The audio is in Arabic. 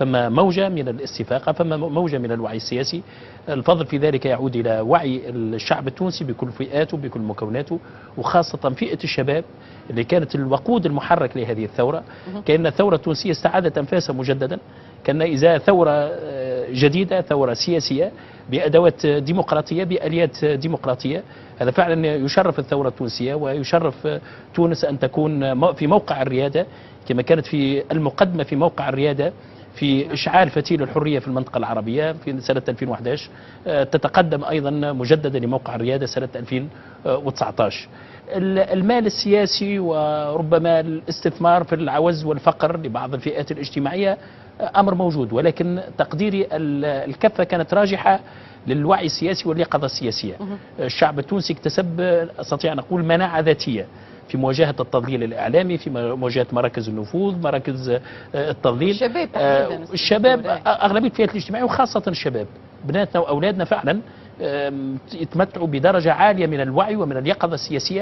فما موجة من الاستفاقة، فما موجة من الوعي السياسي. الفضل في ذلك يعود إلى وعي الشعب التونسي بكل فئاته بكل مكوناته، وخاصة فئة الشباب اللي كانت الوقود المحرك لهذه الثورة. كأن الثورة التونسية استعادت أنفاسها مجددا، كان إذا ثورة جديدة، ثورة سياسية بأدوات ديمقراطية بآليات ديمقراطية. هذا فعلا يشرف الثورة التونسية ويشرف تونس أن تكون في موقع الريادة كما كانت في المقدمة في موقع الريادة في إشعال فتيل الحرية في المنطقة العربية في سنة 2011، تتقدم أيضا مجددا لموقع الريادة سنة 2019. المال السياسي وربما الاستثمار في العوز والفقر لبعض الفئات الاجتماعية أمر موجود، ولكن تقديري الكفة كانت راجحة للوعي السياسي واليقظة السياسية. الشعب التونسي اكتسب أستطيع أن أقول مناعة ذاتية في مواجهة التضليل الإعلامي، في مواجهة مراكز النفوذ، مراكز التضليل. الشباب أغلبية الفئات الاجتماعية وخاصة الشباب بناتنا وأولادنا فعلا يتمتعوا بدرجة عالية من الوعي ومن اليقظة السياسية.